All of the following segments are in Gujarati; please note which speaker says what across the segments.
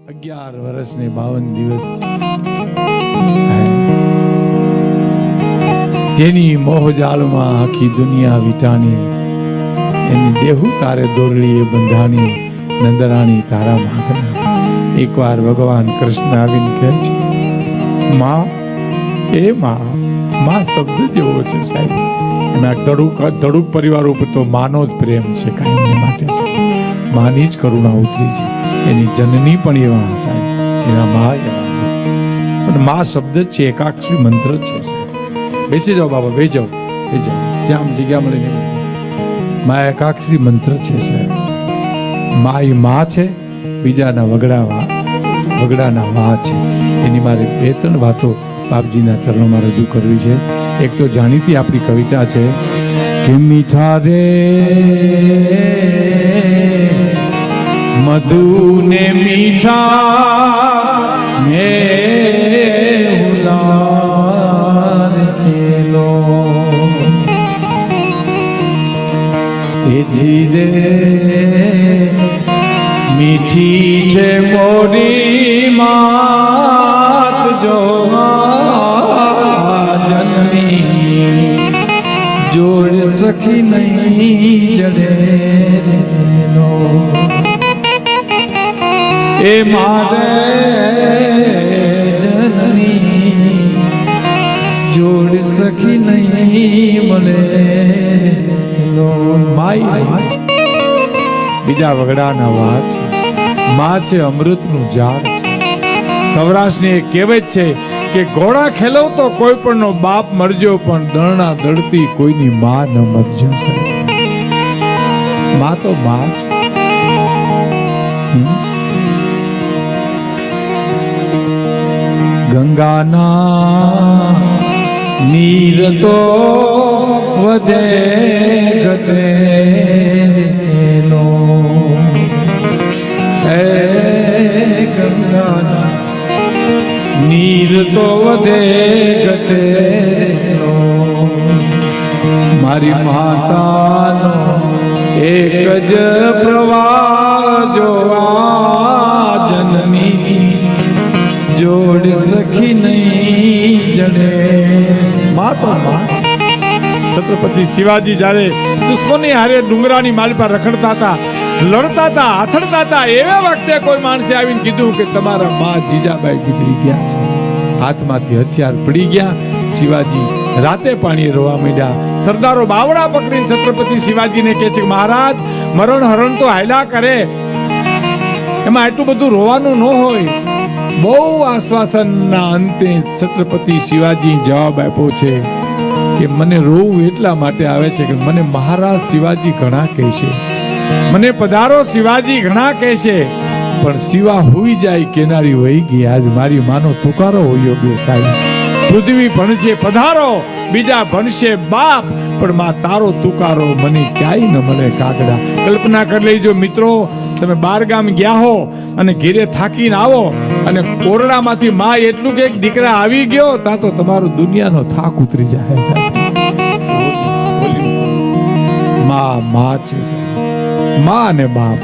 Speaker 1: 11 વર્ષ ને 52 દિવસ જેની મોહજાલમાં આખી દુનિયા વિટાણી, એની દેહુ તારે દોરડીએ બંધાણી, નંદરાણી તારા માગના. એકવાર ભગવાન કૃષ્ણ આવીને કહે છે, માં એ માં, માં શબ્દ જેવો છે સાહેબ. એના ધડુક પરિવાર ઉપર તો માનો જ પ્રેમ છે, કાયમને માટે છે. માની જ કરુણા ઉતરી છે. એની જનની પણ એવા સાહેબ, એના મા એવા છે. પણ મા શબ્દ જ છે, એકાક્ષરી મંત્ર છે સાહેબ. બેસી જાઓ બાબા, બેસી જાઓ, ત્યાં જગ્યા મળીને. મા એકાક્ષરી મંત્ર છે સાહેબ. મા એ મા છે, બીજાના વગડાના વા છે. એની મારે 2-3 વાતો બાપજીના ચરણોમાં રજૂ કરવી છે. એક તો જાણીતી આપણી કવિતા છે કે મીઠા રે મધુ ને મીઠા મે હુલારેલો એ ધીરે મીઠી છે મોરી માત જો જોડ સખી નહીં જડે નો એ મારે જનની જોડ સખી નહીં મળે નો. માય બીજા વગડાના વાત છે. માં છે અમૃતનું ઝાડ છે. સૌરાષ્ટ્રની એક કહેવત છે કે ઘોડા ખેલો તો કોઈ પણ નો બાપ મરજો, પણ દરણા દડતી કોઈની માં ન મરજો સાહેબ. માં તો માં છે. ગંગાના નીર તો વધે ઘટે નો હે ગંગાના નીર તો વધે ઘટે નો. મારી માતાનો એક જ પ્રવાહ જોવા જનની જોડ સખી નહીં જડે. માતા છત્રપતિ શિવાજી જ્યારે દુશ્મની હારે ડુંગરાની માલ પર રખડતા હતા, લડતા હતા, આથડતા હતા, એવા વખતે કોઈ માણસે આવીને કીધું કે તમારા મા જીજાબાઈ ગુજરી ગયા છે. હાથમાંથી હથિયાર પડી ગયા. શિવાજી રાતે પાણીએ રોવા માંડ્યા. સરદારો બાવડા પકડીને છત્રપતિ શિવાજીને કહે છે કે મહારાજ, મરણ હરણ તો હાયલા કરે, એમાં એટલું બધું રોવાનું ન હોય. બહુ આશ્વાસનના અંતે છત્રપતિ શિવાજી જવાબ આપ્યો છે કે મને રોવું એટલા માટે આવે છે કે મને મહારાજ શિવાજી ઘણા કહેશે, મને પધારો શિવાજી ઘણા કહેશે, પણ શિવા હોઈ જાય કેનારી વહી ગઈ. આજ મારી માનો તુકારો હોયો ગયો સાહેબ. પૃથ્વી ભણશે પધારો, બીજા ભણશે બાપ, પણ માં તારો તુકારો મને ક્યાંય ન મળે કાગડા. કલ્પના કરી લેજો મિત્રો, તમે 12 ગામ ગયા હો અને ઘેરે થાકીને આવો અને ઓરડામાંથી માં એટલું કે દીકરા આવી ગયો, ત્યાં તો તમારો દુનિયાનો થાક ઉતરી જાય સાહેબ. માં છે સાહેબ. માં અને બાપ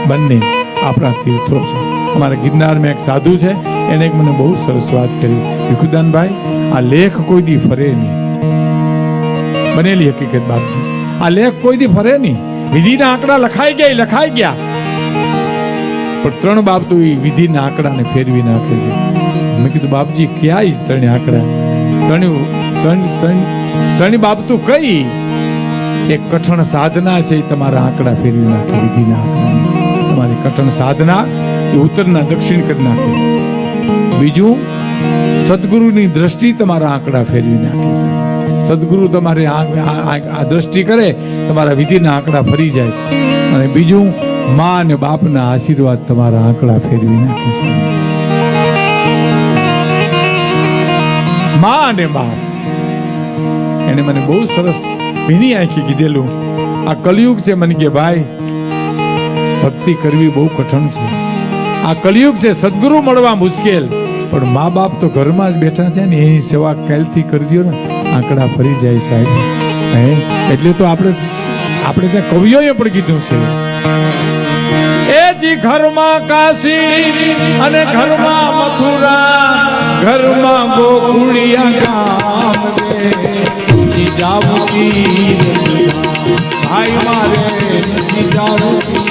Speaker 1: બંને આપણા તીર્થો છે. અમારા ગિરનારમાં એક સાધુ છે, એને એક મને બહુ સરસ વાત કરી. ભીખુદાનભાઈ, આ લેખ કોઈ દી ફરે નહીં. બનેલી હકીકત બાપજી, આ લેખ કોઈ દી ફરે નહીં. વિધિના આંકડા લખાઈ ગયા, પણ 3 બાપ તો એ વિધિના આંકડાને ફેરવી નાખે છે. મેં કીધું બાપજી ક્યાં 3 આંકડા? 3 બાપ તો કઈ? એક કઠણ સાધના છે, તમારા આંકડા ફેરવી નાખે. વિધિના આંકડાને તમારી કઠણ સાધના એ ઉત્તરના દક્ષિણ કરી નાખે. બીજું, સદગુરુની દ્રષ્ટિ તમારા આંકડા ફેરવી નાખે છે. સદગુરુ તમારે આ દ્રષ્ટિ કરે, તમારા વિધિના આંકડા ફરી જાય. અને બીજું, માં અને બાપના આશીર્વાદ તમારા આંકડા ફેરવી નાખે છે. માં અને બાપ, એને મને બહુ સરસ ભીની આંખી કીધેલું. આ કલયુગ છે. મને કે ભાઈ, ભક્તિ કરવી બહુ કઠણ છે. આ કલયુગ છે, સદગુરુ મળવા મુશ્કેલ, પણ મા બાપ તો ઘરમાં જ બેઠા છે ને, એની સેવા કાલથી કરી દો ને, આંકડા ફરી જાય સાહેબ. એટલે તો આપણે ત્યાં કવિઓએ પણ કીધું છે એ જી ઘરમાં કાશી અને ઘરમાં મથુરા, ઘરમાં ગોકુળિયા ગામ રે જી જાવતી ભાઈ મારે જી જાવતી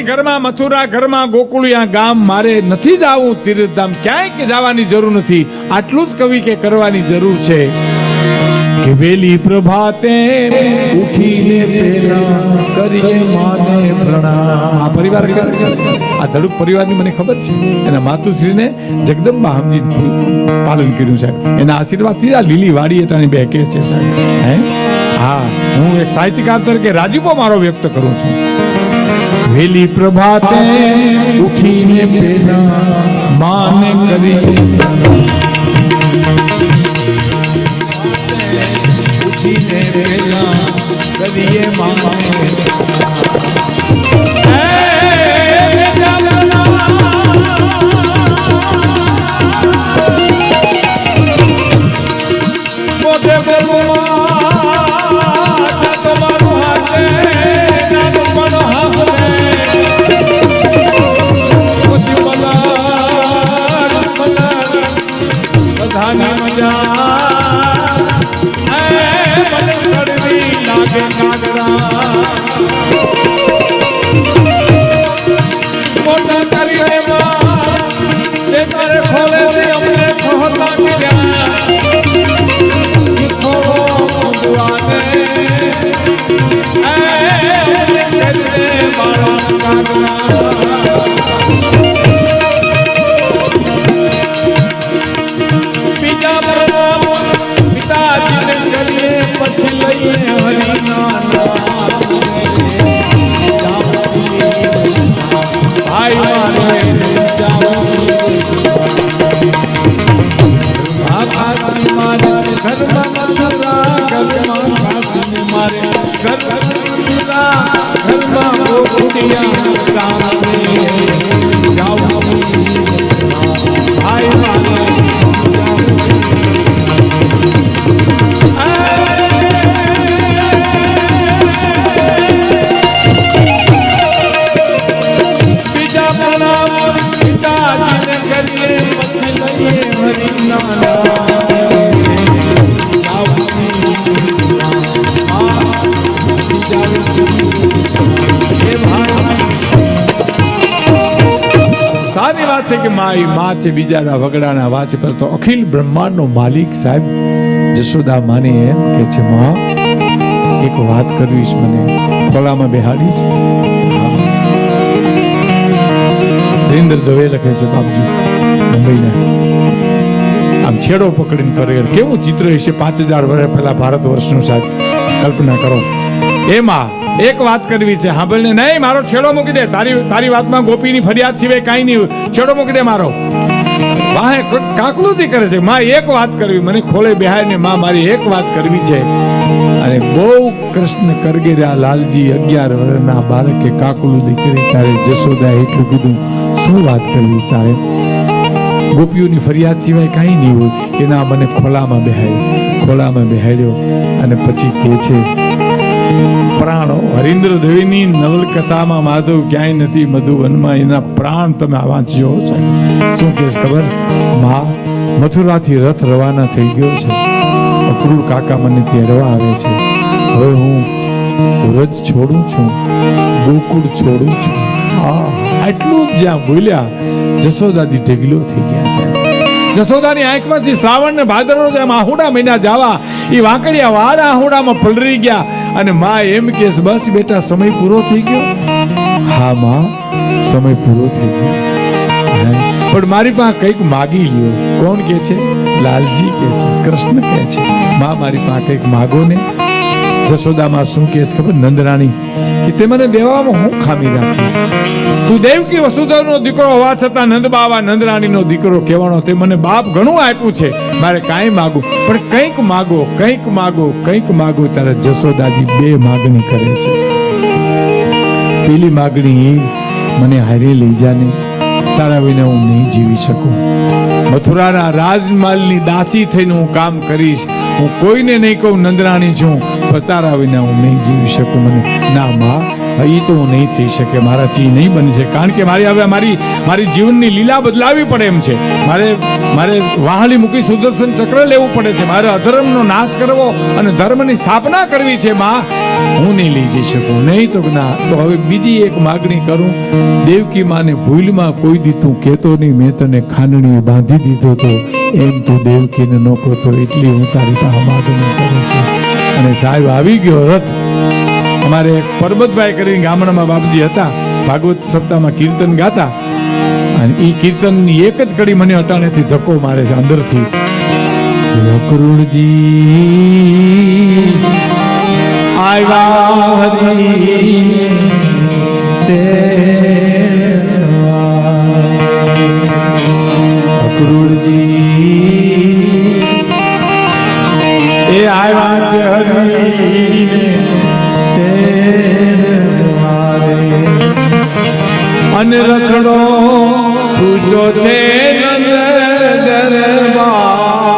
Speaker 1: ઘરમાં મથુરા, ઘરમાં ગોકુળિયા ગામ મારે નથી જવું તીર્થધામ, ક્યાંય કે જવાની જરૂર નથી. આટલું જ કવિ કે કરવાની જરૂર છે કે વેલી પ્રભાતે ઉઠીને પેલા કરીએ માને પ્રણામ. આ પરિવાર આ ધડુક પરિવારની મને ખબર છે. એના માતુશ્રીને જગદંબા સમજી પાલન કર્યું છે. એના આશીર્વાદથી આ લીલી વાડી એટાની બે કે છે સાહેબ. હે હા, હું એક સાહિત્યકાર તરીકે રાજીપો મારો વ્યક્ત કરું છું. વેલી પ્રભાતે ઉઠીને પેલા માને કરી ઉઠીને પેલા કરીએ માને પોતે કે મારી માં છે બીજાના વગડાના વાંચે, પર તો અખિલ બ્રહ્માંડનો માલિક સાહેબ જશોદા માને એમ કે છે, માં એક વાત કરવીશ, મને ખોલામાં બેહાડીશ. હરીન્દ્ર દવે લખે છે બાપજી મુંબઈના, આમ છેડો પકડીને કરે. કેવું ચિત્ર હશે 5000 વર્ષ પહેલા ભારત વર્ષનું સાહેબ, કલ્પના કરો. એમાં એક વાત કરવી છે, સાંભળને. નહીં, મારો છેડો મૂકી દે. તારી વાતમાં ગોપીની ફરિયાદ સિવાય કાંઈ નહીં. છેડો મૂકી દે મારો. વાહે કાકલુતી કરે છે. માં એક વાત કરવી, મને ખોલે બેહાય ને માં મારી એક વાત કરવી છે. અને બહુ કૃષ્ણ કરગેર્યા લાલજી 11 વર્ષના બાળકે કાકલુતી કરી. તારે જશોદા એટલું કીધું, શું વાત કરવી તારે? ગોપીઓની ફરિયાદ સિવાય કાંઈ નહીં હોય કે ના, મને ખોલામાં બેહાડ્યો. અને પછી કે છે પ્રાણો. હરીન્દ્ર દેવીની નવલકથામાં માધવ ક્યાંય નથી, મધુવનમાં એના પ્રાણ તમે વાંચજો. શું કે ખબર? માં મથુરાથી રથ રવાના થઈ ગયો છે. અક્રૂર કાકા મને તેડવા આવે છે. હવે હું વ્રજ છોડું છું, ગોકુળ છોડું છું. આટલું જ જ્યાં બોલ્યા જશોદાજી ઢગલો થઈ ગયા છે. જશોદાની આંખમાંથી શ્રાવણ ને ભાદરવો જેમ આહુડા મહિના જાવા, એ વાંકડિયા વાળા આહુડામાં પલરી ગયા. અને માં એમ કે બસ બેટા સમય પૂરો થઈ ગયો. હા માં, સમય પૂરો થઈ ગયો, પણ મારી પાસે કંઈક માગી લ્યો. કોણ કે છે? લાલજી કે છે, કૃષ્ણ કે છે. માં મારી પાસે કંઈક માગો ને. જશોદામાં શું કહે છે ખબર? નંદરાણી કે તે મને દેવામાં હું ખામી રાખી? તું દેવકી વસુદેવનો દીકરો હોવા છતાં નંદ બાવા નંદરાણીનો દીકરો કહેવાનો, તે મને બાપ ઘણું આપ્યું છે, મારે કાંઈ માગું, પણ કંઈક માગો, કંઈક માગો, કંઈક માગો. ત્યારે જશોદાજી બે માગણી કરે છે. પેલી માગણી, મને હારે લઈ જાને, તારા વિના હું નહીં જીવી શકું. મથુરાના રાજમહેલની દાસી થઈને હું કામ કરીશ, હું કોઈને નહીં કહું નંદરાણી છું, પણ તારા વિના હું નહીં જીવી શકું. મને ના માં, એ તો હું નહીં થઈ શકે, મારાથી નહીં બની શકે, કારણ કે મારી હવે મારી જીવનની લીલા બદલાવી પડે એમ છે. મારે વાહલી મૂકી સુદર્શન ચક્ર લેવું પડે છે, મારે અધર્મનો નાશ કરવો અને ધર્મની સ્થાપના કરવી છે. માં, હું નહીં લઈ જઈ શકું. નહીં તો ના, તો હવે બીજી એક માગણી કરું. દેવકી માને ભૂલમાં કોઈ દી તું કહેતો નહીં, મેં તને ખાંડણી બાંધી દીધો તો, એમ તું દેવકીને ન કહેતો, એટલી હું તારી પાસે માગણી કરું છું. અને સાહેબ આવી ગયો રથ. અમારે એક પરબતભાઈ કરીને ગામડામાં બાપજી હતા, ભાગવત સપ્તાહમાં કીર્તન ગાતા, અને એ કીર્તનની એક જ કડી મને અટાણેથી ધક્કો મારે છે અંદરથી. અકરુણજી આવ્યા હરી અકરુણજી એ આવ્યા છે હરી અને રખડો છૂટો છે નંદ દરબાર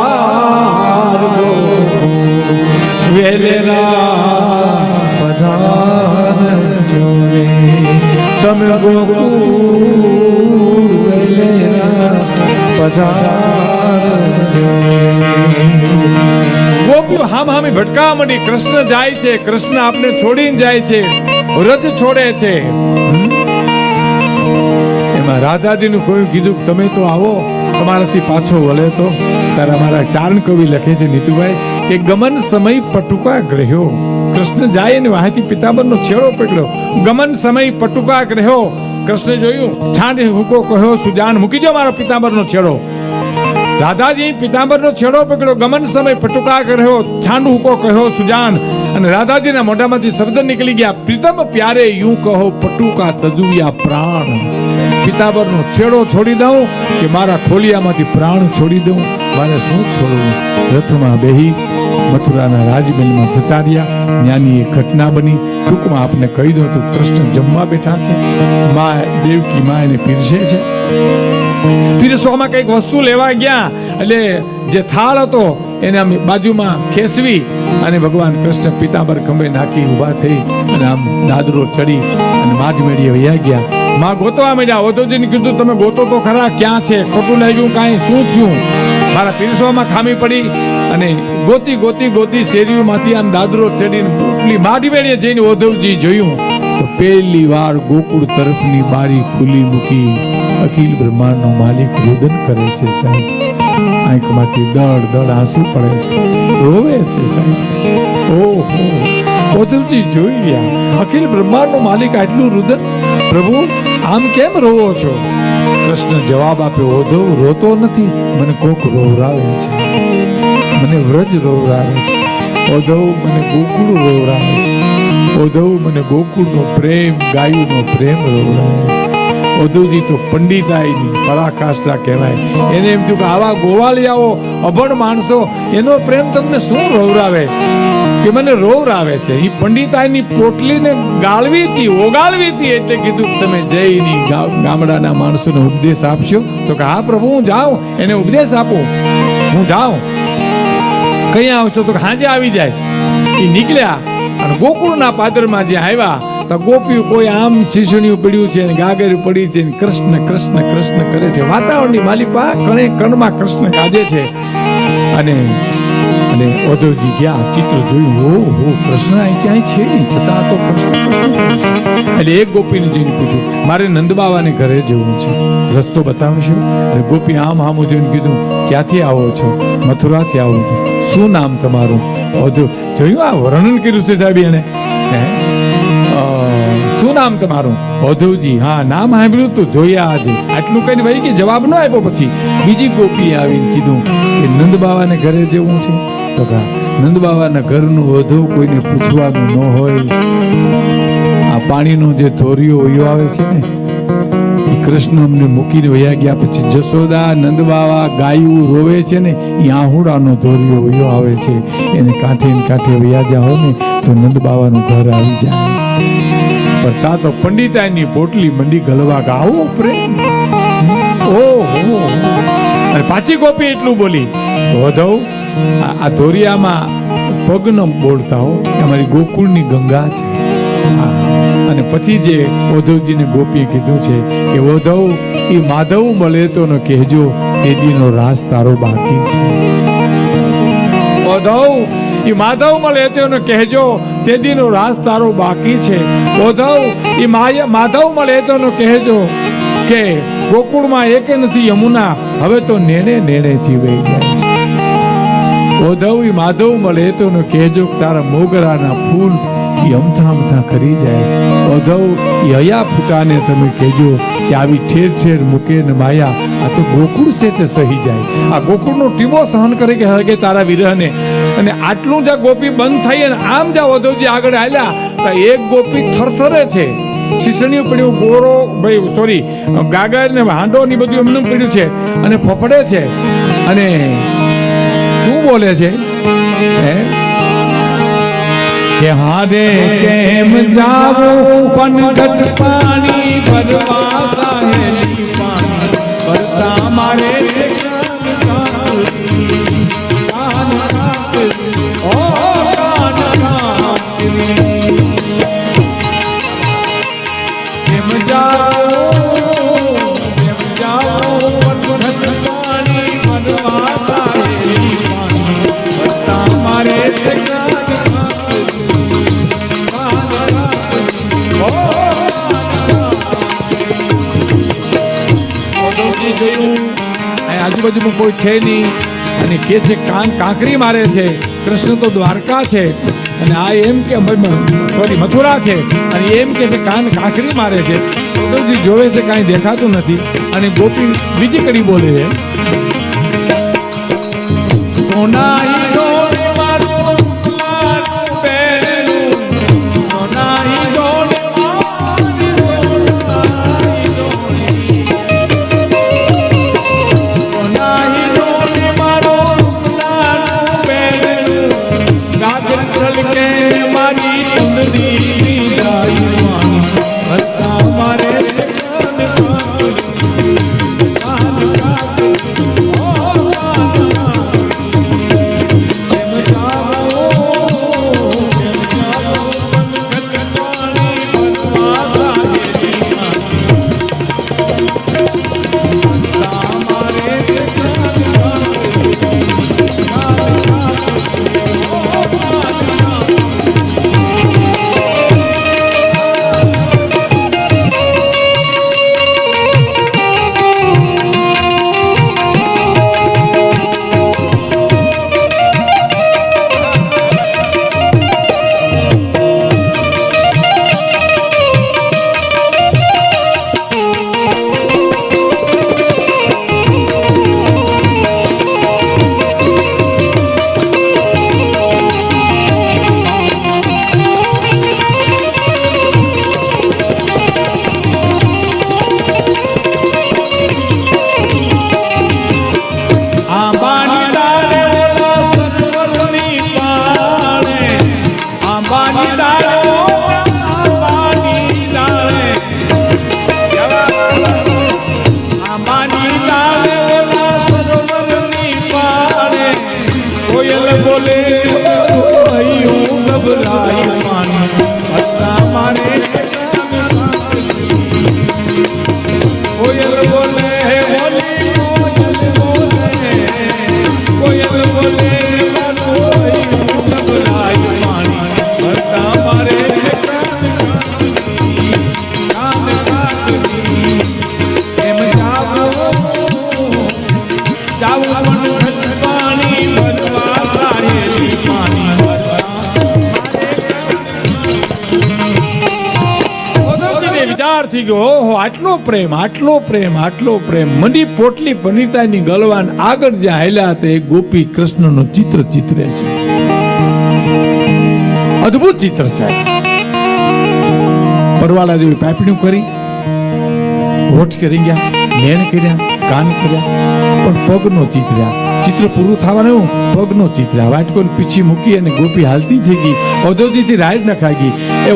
Speaker 1: વેલેરા પધારજો રે તમે ગોકુળ વેલેરા પધારજો. ગોપીઓ હામ ભટકાવા માંડી. કૃષ્ણ જાય છે, કૃષ્ણ આપને છોડીને જાય છે, વ્રત છોડે છે. એમાં રાધાજીનું કોઈ કીધું તમે તો આવો, તમારાથી પાછો વળે તો. તારા મારા ચારણ કવિ લખે છે નીતુભાઈ કે ગમન સમય પટુકા ગ્રહ્યો. કૃષ્ણ જાય ને વાહેથી પિતાંબરનો છેડો પકડ્યો. ગમન સમય પટુકા ગ્રહ્યો. કૃષ્ણ જોયું, છાંડ હુકો કહ્યો સુજાન, મૂકી દો મારો પિતાંબરનો છેડો. રાધાજી પિતાંબરનો છેડો પકડ્યો. ગમન સમય પટુકા ગ્રહ્યો, છાંડ હુકો કહ્યો સુજાન. અને રાધાજીના મોઢામાંથી શબ્દ નીકળી ગયા, પ્રીતમ પ્યારે યું કહો પટુકા તજુયા પ્રાણ. પિતાંબરનો છેડો છોડી દઉં કે મારા ખોલિયામાંથી પ્રાણ છોડી દઉં? મારે શું છોડવું? રથમાં બેહી મથુરાના રાજમહેલમાં જતા રહ્યા. જ્ઞાની એ ઘટના બની. ટૂંકમાં આપને કહી દઉં તો કૃષ્ણ જમવા બેઠા છે, મા દેવકી મા એને પીરસે છે. પીરસવામાં કઈક વસ્તુ લેવા ગયા, એટલે જે થાળ હતો એને આમ બાજુમાં ખેસવી અને ભગવાન કૃષ્ણ પિતાંબર ખંભે નાખી ઊભા થઈ અને આમ દાદરો ચડી અને માઠ મેળીએ વયા ગયા. માં ગોતવા માંડ્યા. ઓધોજીને કીધું તમે ગોતો તો ખરા, ક્યાં છે? ખોટું લાગ્યું કાંઈ? શું થયું? મારા પીરસવામાં ખામી પડી. અને ગોતી ગોતી ગોતી શેરીઓમાંથી આમ દાદરો ચડીને પેલી માઠ મેળીએ જઈને ઓધવજી જોયું તો પહેલી વાર ગોકુળ તરફની બારી ખુલ્લી મૂકી અખિલ બ્રહ્માંડનો માલિક રુદન કરે છે સાહેબ. આંખમાંથી દળ દળ આંસુ પડે છે, રોવે છે સાહેબ. ઓહો, ઓધવજી જોઈ રહ્યા, અખિલ બ્રહ્માંડનો માલિક આટલું રુદન. પ્રભુ આમ કેમ રોવો છો? કૃષ્ણ જવાબ આપ્યો, ઓધવ રોતો નથી, મને કોક રોવરાવે છે, મને વ્રજ રોવરાવે છે. ઓધવ મને ગોકુળ રોવરાવે છે. ઓધવ મને ગોકુળનો પ્રેમ, ગાયુનો પ્રેમ રોવરાવે છે. ઓધવજી તો પંડિતાઈની પરાકાષ્ઠા કહેવાય. એને એમ થયું કે આવા ગોવાળિયાઓ, અભણ માણસો, એનો પ્રેમ તમને શું રોવરાવે કે મને રોવરાવે છે? એ પંડિતાઈની પોટલીને ગાળવી હતી, ઓગાળવી હતી. એટલે કીધું તમે જઈની ગામડાના માણસોને ઉપદેશ આપશો? તો કે હા પ્રભુ, હું જાઉં, એને ઉપદેશ આપું, હું જાઉં. કઈ આવશો? તો હાજે આવી જાય. એ નીકળ્યા અને ગોકુળના પાદરમાં જે આવ્યા તો ગોપીઓ કોઈ આમ શીશણીયું પડ્યું છે, ગાગર પડી છે, કૃષ્ણ કૃષ્ણ કૃષ્ણ કરે છે. વાતાવરણની માલિપા કણે કણમાં કૃષ્ણ ગાજે છે. અને અને ઓધવજી ગયા, ચિત્ર જોયું, ઓહો કૃષ્ણ અહીં ક્યાંય છે નહીં, છતાં તો કૃષ્ણ કૃષ્ણ કરે છે. એટલે એક ગોપીને જઈને પૂછ્યું, મારે નંદબાવાને ઘરે જવું છે, રસ્તો બતાવશો? અને ગોપી આમ હામું જોઈને કીધું, ક્યાંથી આવો છો? મથુરાથી આવું છું. શું નામ તમારું? ઓધવ જોયું, આ વર્ણન કર્યું છે સાહેબ એને. શું નામ તમારું? ઓધવજી. હા, નામ સાંભળ્યું તો જોયા આજે. આટલું કઈ ભાઈ કે જવાબ ન આપ્યો. પછી બીજી ગોપીએ આવીને કીધું કે નંદ બાવાને ઘરે જવું છે. તો નંદ બાબાના ઘરનું વધુ કોઈને પૂછવાનું ન હોય. આ પાણીનો જે ધોરિયો વયો આવે છે ને, એ કૃષ્ણ અમને મૂકીને વયા ગયા પછી જશોદા નંદ બાબા ગાયું રોવે છે ને, એ આહુડાનો ધોરિયો વયો આવે છે. એને કાંઠે ને કાંઠે વયા જાઓ ને તો નંદ બાબાનું ઘર આવી જાય. પણ તા તો પંડિતાની પોટલી મંડી ગલવા ગાવો પ્રેમ. ઓહો, અને પાછી ગોપી એટલું બોલી, વધવ આ ધોરિયામાં પગ ન બોલતા હો, અમારી ગોકુળની ગંગા છે. અને પછી જે ઓધવજીને ગોપીએ કીધું છે કે ઓધવ એ માધવ મળે તો ન કહેજો તેદીનો રાસ તારો બાકી છે. ઓધવ એ માધવ મળે તો ન કહેજો તેદીનો રાસ તારો બાકી છે. ઓધવ એ માધવ મળે તો ન કહેજો કે ગોકુળમાં એકે નથી યમુના, હવે તો નેણે નેણેથી વહી જાય છે. ઓધવ એ માધવ મળે તો ન કહેજો તારા મોગરાના ફૂલ એ અમથા અમથા ખરી જાય છે. ઓધવ એ હયા ફૂટાને તમે કહેજો કે આવી ઠેર ઠેર મૂકે ને માયા, આ તો ગોકુળ છે તે સહી જાય. આ ગોકુળનો ટીબો સહન કરે કે હગે તારા વિરહને. અને આટલું જ ગોપી બંધ થઈ અને આમ જા ઓધવજી આગળ હાલ્યા તો એક ગોપી થરથરે છે. શીસણીયું પડ્યું, ગોરો ભાઈ સોરી ગાગર ને હાંડો ને બધું એમને પડ્યું છે અને ફફડે છે. અને શું બોલે છે કે હારે કેમ જાવું પનઘટ પાણી ભરવા, સાહેલી પાણી ભરતા મારે આજુબાજુમાં કોઈ છે નહીં અને કે છે કાન કાંકરી મારે છે. કૃષ્ણ તો દ્વારકા છે અને આ એમ કે સોરી મથુરા છે અને એમ કે છે કાન કાંકરી મારે છે. ઉદ્ધવજી જોવે છે કાંઈ દેખાતું નથી અને ગોપી બીજી કડી બોલે છે, થઈ ગયો, ઓહો આટલો પ્રેમ, આટલો પ્રેમ, આટલો પ્રેમ. મંડી પોટલી પનીતાની ગલવાન આગળ જે હાલ્યા તે ગોપી કૃષ્ણનું ચિત્ર ચિતરે છે. અદ્ભુત ચિત્ર સાહેબ. પરવાલા દેવી પાપણ્યું કરી, હોઠ કરી ગયા, નેણ કર્યા, કાન કર્યા, પણ પગ નો ચિત્ર્યા. ચિત્ર પૂરું થવાનું, પગ નો ચિત્ર્યા. વાટકોને પીછી મૂકી અને ગોપી હાલતી થઈ ગઈ, અધોતીથી રાઈડ નખાઈ ગઈ. એ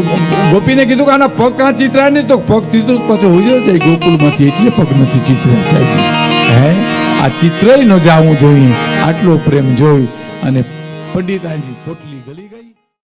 Speaker 1: ગોપીને કીધું કે આના પગ કાં ચિત્રા નહીં, તો પગ ચિત્ર પાછો હોઈ જાય ગોકુળમાંથી, એટલે પગ નથી ચિત્ર્યા સાહેબ. હે આ ચિત્ર ન જાવું જોઈએ. આટલો પ્રેમ જોઈ અને પંડિતાજી પોટલી ગલી ગઈ.